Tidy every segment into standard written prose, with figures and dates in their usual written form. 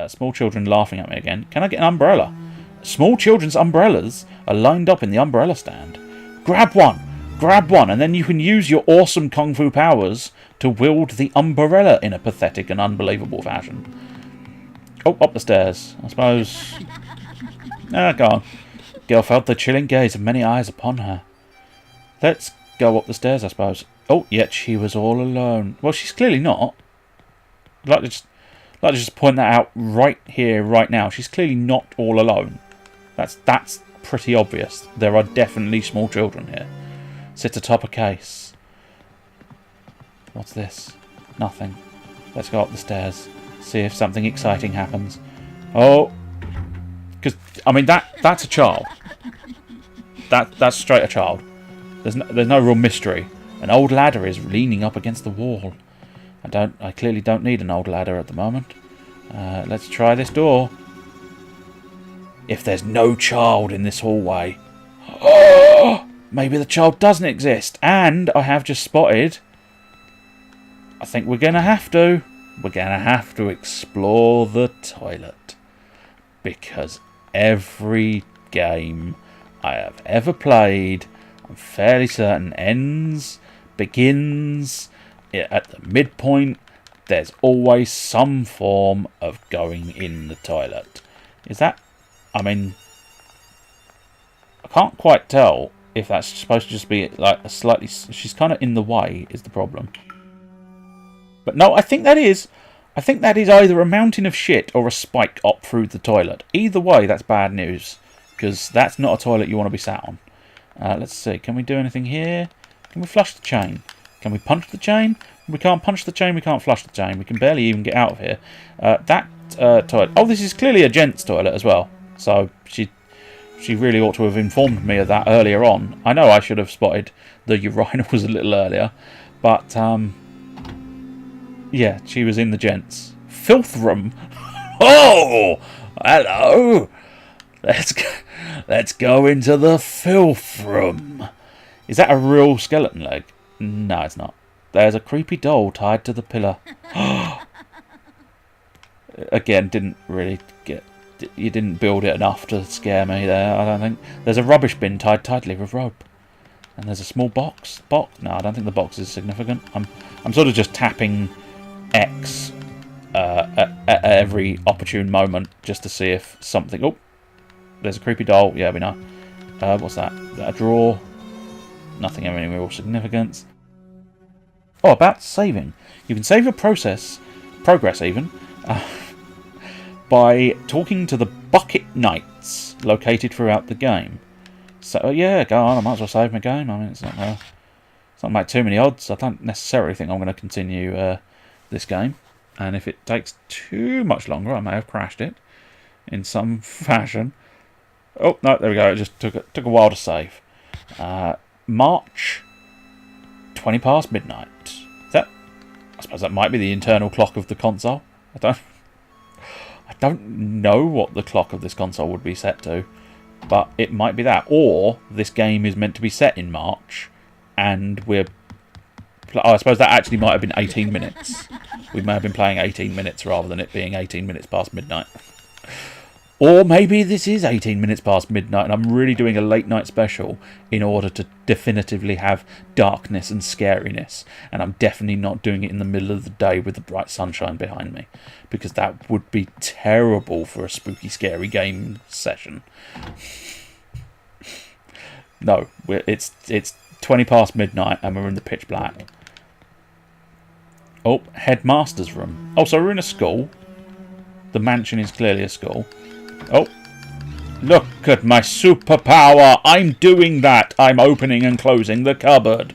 Small children laughing at me again. Can I get an umbrella? Small children's umbrellas are lined up in the umbrella stand. Grab one! Grab one, and then you can use your awesome kung fu powers to wield the umbrella in a pathetic and unbelievable fashion. Oh, up the stairs. I suppose... go on. Girl felt the chilling gaze of many eyes upon her. Let's go up the stairs, I suppose. Oh, yet she was all alone. Well, she's clearly not. I'd like to just point that out right here, right now. She's clearly not all alone. That's pretty obvious. There are definitely small children here. Sit atop a case. What's this? Nothing. Let's go up the stairs. See if something exciting happens. Oh, because I mean that's a child. That's straight a child. There's no real mystery. An old ladder is leaning up against the wall. I clearly don't need an old ladder at the moment. Let's try this door. If there's no child in this hallway, maybe the child doesn't exist. And I have just spotted. I think we're gonna have to. We're gonna have to explore the toilet, because every game I have ever played, I'm fairly certain begins at the midpoint. There's always some form of going in the toilet. Is that... I mean... I can't quite tell if that's supposed to just be like a slightly... She's kind of in the way is the problem. But no, I think that is either a mountain of shit or a spike up through the toilet. Either way, that's bad news, because that's not a toilet you want to be sat on. Let's see. Can we do anything here? Can we flush the chain? Can we punch the chain? We can't punch the chain. We can't flush the chain. We can barely even get out of here. That toilet. Oh, this is clearly a gents' toilet as well. So she really ought to have informed me of that earlier on. I know I should have spotted the urinals a little earlier, but yeah, she was in the gents' filth room. Oh, hello. Let's go into the filth room. Is that a real skeleton leg? No, it's not. There's a creepy doll tied to the pillar. Again, you didn't build it enough to scare me there, I don't think. There's a rubbish bin tied tightly with rope. And there's a small box. No, I don't think the box is significant. I'm sort of just tapping X at every opportune moment just to see if something... Oh, there's a creepy doll. Yeah, we know. What's that? Is that a drawer? Nothing of any real significance. Oh, about saving. You can save your progress even, by talking to the Bucket Knights located throughout the game. So, yeah, go on. I might as well save my game. I mean, it's not like too many odds. I don't necessarily think I'm going to continue this game. And if it takes too much longer, I may have crashed it in some fashion. Oh, no, there we go. It just took a while to save. March, 20 past midnight. I suppose that might be the internal clock of the console. I don't know what the clock of this console would be set to, but it might be that. Or this game is meant to be set in March, and I suppose that actually might have been 18 minutes. We may have been playing 18 minutes rather than it being 18 minutes past midnight. Or maybe this is 18 minutes past midnight and I'm really doing a late night special in order to definitively have darkness and scariness. And I'm definitely not doing it in the middle of the day with the bright sunshine behind me, because that would be terrible for a spooky, scary game session. No, it's 20 past midnight and we're in the pitch black. Oh, headmaster's room. Oh, so we're in a school. The mansion is clearly a school. Oh, look at my superpower. I'm doing that. I'm opening and closing the cupboard.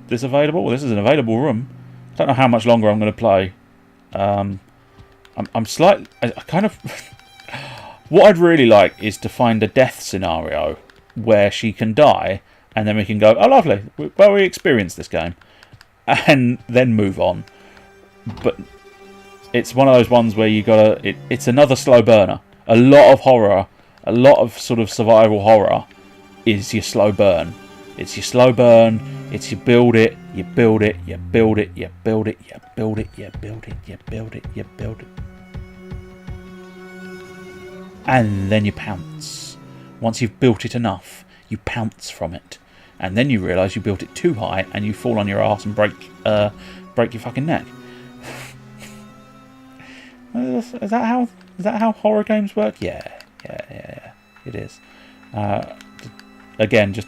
This available? Well, this is an available room. I don't know how much longer I'm going to play. I'm slightly... I kind of... What I'd really like is to find a death scenario where she can die and then we can go, oh, lovely. Well, we experienced this game. And then move on. But... it's one of those ones where you gotta... It's another slow burner. A lot of horror, a lot of sort of survival horror is your slow burn. It's your slow burn, it's you build it, You build it, you build it, you build it, you build it, you build it, you build it, you build it. And then you pounce. Once you've built it enough, you pounce from it. And then you realise you built it too high and you fall on your arse and break your fucking neck. Is that how horror games work? Yeah. It is. Again, just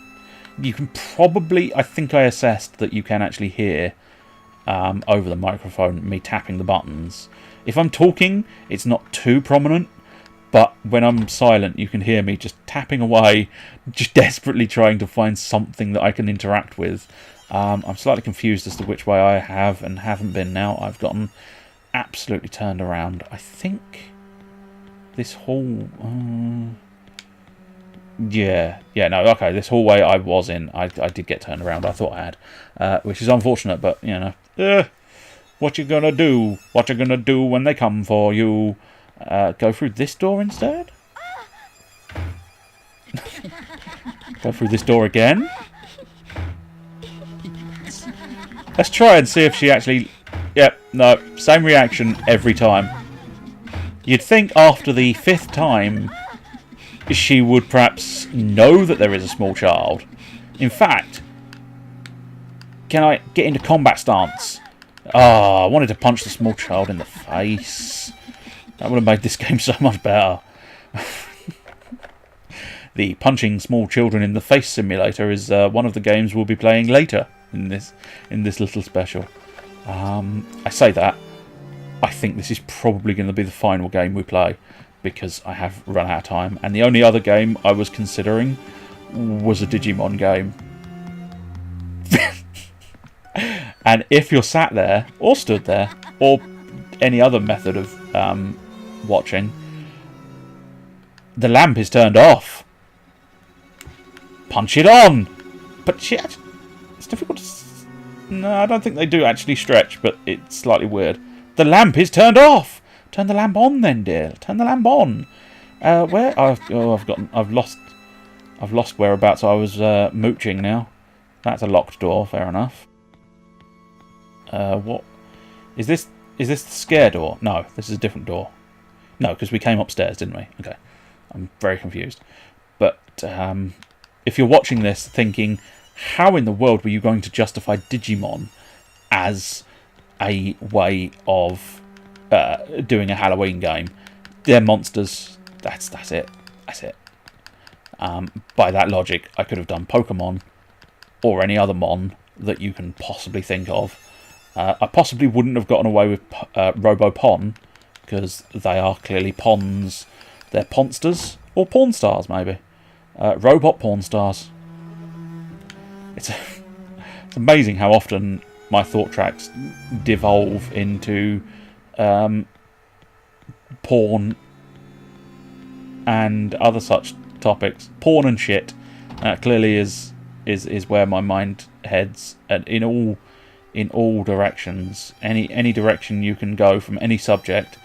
you can probably. I think I assessed that you can actually hear over the microphone me tapping the buttons. If I'm talking, it's not too prominent, but when I'm silent, you can hear me just tapping away, just desperately trying to find something that I can interact with. I'm slightly confused as to which way I have and haven't been now. I've gotten absolutely turned around. I think this hall... Yeah, no, okay, this hallway I was in, I did get turned around. I thought I had, which is unfortunate, but, you know, what you gonna do? What you gonna do when they come for you? Go through this door instead? Go through this door again? Let's try and see if she actually... Yep, no, same reaction every time. You'd think after the 5th time she would perhaps know that there is a small child. In fact, can I get into combat stance? Ah, I wanted to punch the small child in the face. That would have made this game so much better. The punching small children in the face simulator is one of the games we'll be playing later in this little special. I say that. I think this is probably going to be the final game we play, because I have run out of time, and the only other game I was considering was a Digimon game. And if you're sat there, or stood there, or any other method of watching, the lamp is turned off. Punch it on! But shit, it's difficult to... No, I don't think they do actually stretch, but it's slightly weird. The lamp is turned off! Turn the lamp on then, dear. Turn the lamp on. Where? I've lost whereabouts I was mooching now. That's a locked door, fair enough. What? Is this the scare door? No, this is a different door. No, because we came upstairs, didn't we? Okay. I'm very confused. But if you're watching this thinking, how in the world were you going to justify Digimon as a way of doing a Halloween game? They're monsters. That's it. That's it. By that logic, I could have done Pokemon or any other mon that you can possibly think of. I possibly wouldn't have gotten away with Robopon, because they are clearly Pons. They're Ponsters, or Pawn Stars, maybe. Robot Pawn Stars. It's amazing how often my thought tracks devolve into porn and other such topics. Porn and shit clearly is where my mind heads, and in all directions. Any direction you can go from any subject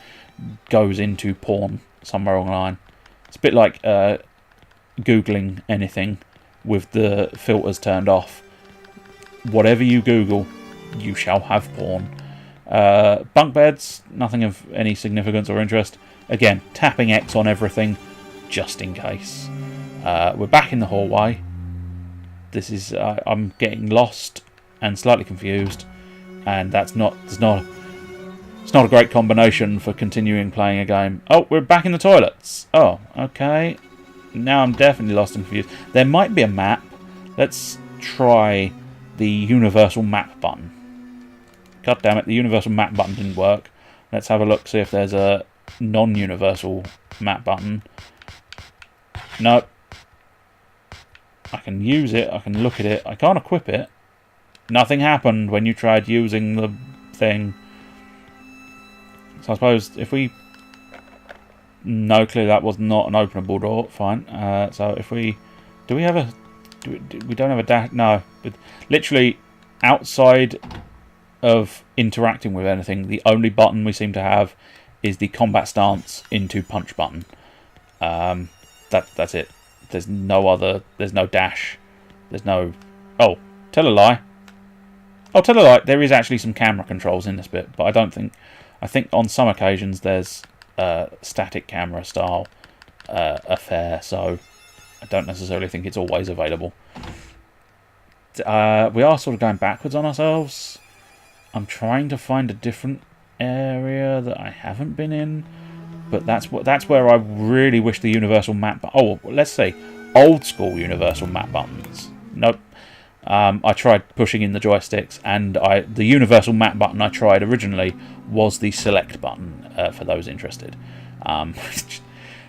goes into porn somewhere online. It's a bit like Googling anything with the filters turned off. Whatever you Google, you shall have porn. Bunk beds, nothing of any significance or interest. Again, tapping X on everything, just in case. We're back in the hallway. This is I'm getting lost and slightly confused, and it's not a great combination for continuing playing a game. Oh, we're back in the toilets. Oh, okay. Now I'm definitely lost and confused. There might be a map. Let's try the universal map button. God damn it, the universal map button didn't work. Let's have a look, see if there's a non-universal map button. No. I can use it, I can look at it, I can't equip it. Nothing happened when you tried using the thing. So I suppose if we... No, clearly that was not an openable door. Fine. So if we... Do we have a... we don't have a dash... No. But literally, outside of interacting with anything, the only button we seem to have is the combat stance into punch button. That's it. There's no other... There's no dash. There's no... Oh, tell a lie. I'll tell you like there is actually some camera controls in this bit, but I don't think. I think on some occasions there's static camera style affair, so I don't necessarily think it's always available. We are sort of going backwards on ourselves. I'm trying to find a different area that I haven't been in, but that's where I really wish the universal map. Oh, let's say old school universal map buttons. Nope. I tried pushing in the joysticks, and the universal map button I tried originally was the select button. For those interested,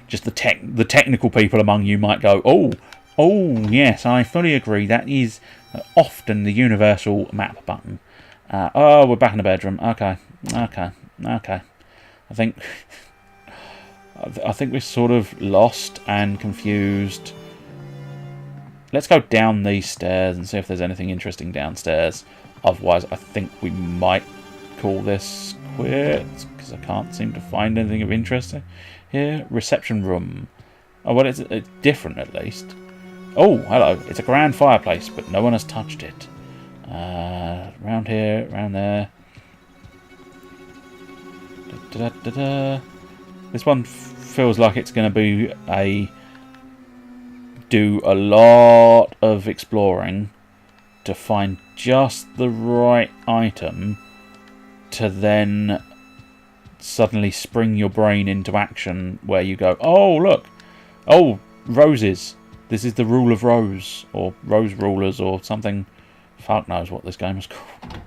just the technical people among you might go, oh yes, I fully agree. That is often the universal map button. Oh, we're back in the bedroom. Okay. I think we're sort of lost and confused. Let's go down these stairs and see if there's anything interesting downstairs. Otherwise, I think we might call this quits, because I can't seem to find anything of interest here. Reception room. Oh, well, it's different at least. Oh, hello. It's a grand fireplace, but no one has touched it. Around here, around there. This one feels like it's going to be do a lot of exploring to find just the right item to then suddenly spring your brain into action where you go, oh look, oh, roses, this is the rule of rose, or rose rulers, or something. Fuck knows what this game is called.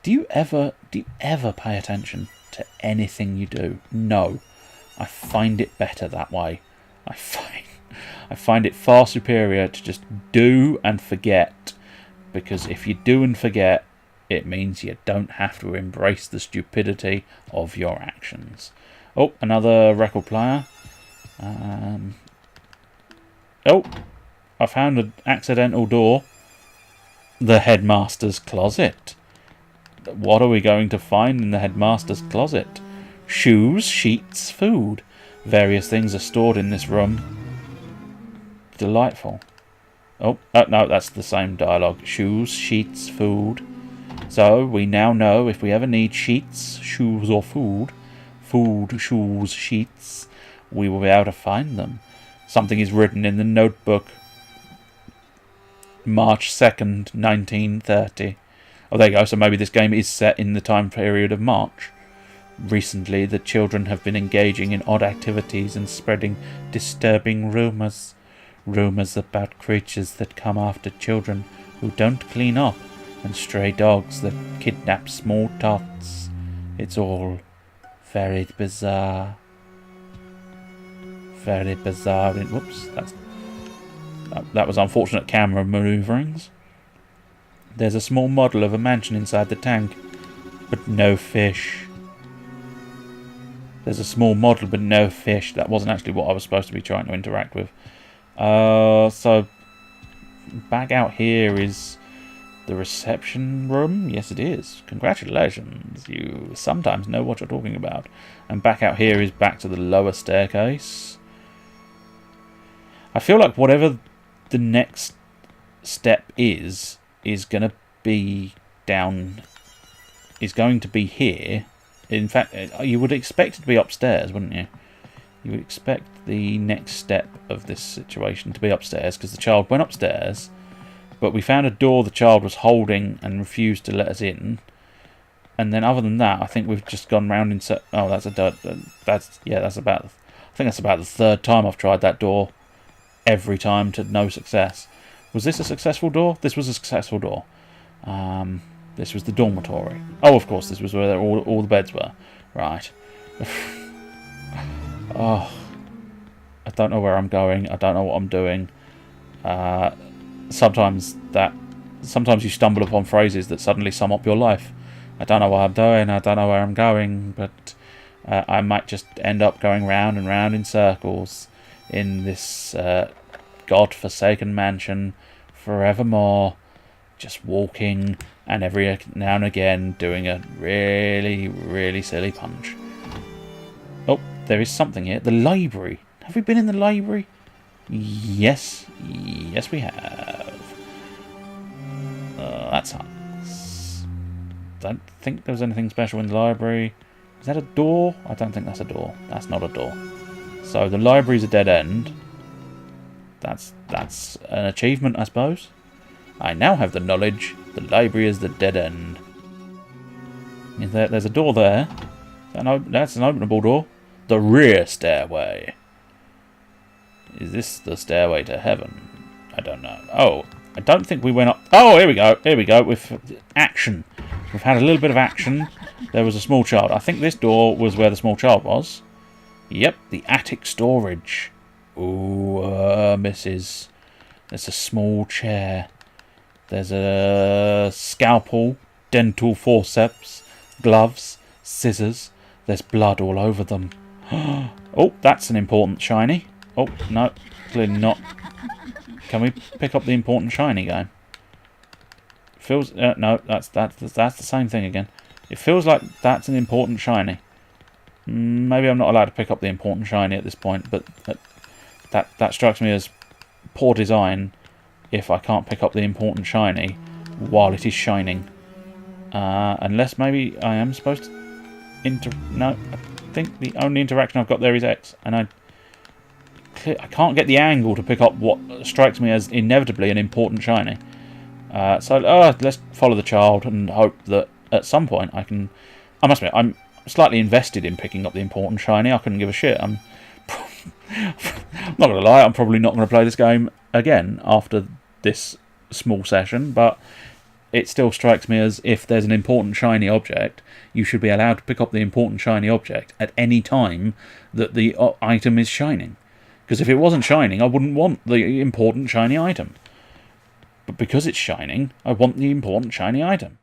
Do you ever pay attention to anything you do? No. I find it better that way. I find it far superior to just do and forget, because if you do and forget, it means you don't have to embrace the stupidity of your actions. Oh, another record player. Oh, I found an accidental door. The headmaster's closet. What are we going to find in the headmaster's closet? Shoes, sheets, food. Various things are stored in this room. Delightful. Oh, no, that's the same dialogue. Shoes, sheets, food. So, we now know if we ever need sheets, shoes, or food, shoes, sheets, we will be able to find them. Something is written in the notebook. March 2nd, 1930. Oh, there you go. So maybe this game is set in the time period of March. Recently, the children have been engaging in odd activities and spreading disturbing rumours. Rumours about creatures that come after children who don't clean up, and stray dogs that kidnap small tots. It's all very bizarre. Very bizarre. Whoops, that was unfortunate camera manoeuvrings. There's a small model of a mansion inside the tank, but no fish. There's a small model, but no fish. That wasn't actually what I was supposed to be trying to interact with. So, back out here is the reception room. Yes, it is. Congratulations. You sometimes know what you're talking about. And back out here is back to the lower staircase. I feel like whatever the next step is going to be down, is going to be here. In fact, you would expect it to be upstairs, wouldn't you? You would expect the next step of this situation to be upstairs, because the child went upstairs, but we found a door the child was holding and refused to let us in. And then other than that, I think we've just gone round in... Oh, that's about... I think that's about the third time I've tried that door. Every time to no success. Was this a successful door? This was a successful door. This was the dormitory. Oh, of course, this was where all the beds were. Right. Oh, I don't know where I'm going. I don't know what I'm doing. Sometimes you stumble upon phrases that suddenly sum up your life. I don't know what I'm doing. I don't know where I'm going, but I might just end up going round and round in circles in this god-forsaken mansion forevermore, just walking and every now and again doing a really, really silly punch. Oh, there is something here. The library. Have we been in the library? Yes. Yes, we have. That sucks. don't think there was anything special in the library. Is that a door? I don't think that's a door. That's not a door. So the library's a dead end. That's an achievement, I suppose. I now have the knowledge. The library is the dead end. There's a door there. That's an openable door. The rear stairway. Is this the stairway to heaven? I don't know. Oh, I don't think we went up. Oh, here we go. Here we go. With action. We've had a little bit of action. There was a small child. I think this door was where the small child was. Yep, the attic storage. Ooh, missus. There's a small chair. There's a scalpel, dental forceps, gloves, scissors. There's blood all over them. Oh, that's an important shiny. Oh, no, clearly not. Can we pick up the important shiny game? Feels no, that's the same thing again. It feels like that's an important shiny. Maybe I'm not allowed to pick up the important shiny at this point, but that strikes me as poor design if I can't pick up the important shiny while it is shining. Unless maybe I am supposed to no, I think the only interaction I've got there is X, and I can't get the angle to pick up what strikes me as inevitably an important shiny. So let's follow the child and hope that at some point I can... I must admit, I'm slightly invested in picking up the important shiny. I couldn't give a shit. I'm not going to lie, I'm probably not going to play this game again after this small session, but it still strikes me as if there's an important shiny object, you should be allowed to pick up the important shiny object at any time that the item is shining. Because if it wasn't shining, I wouldn't want the important shiny item. But because it's shining, I want the important shiny item.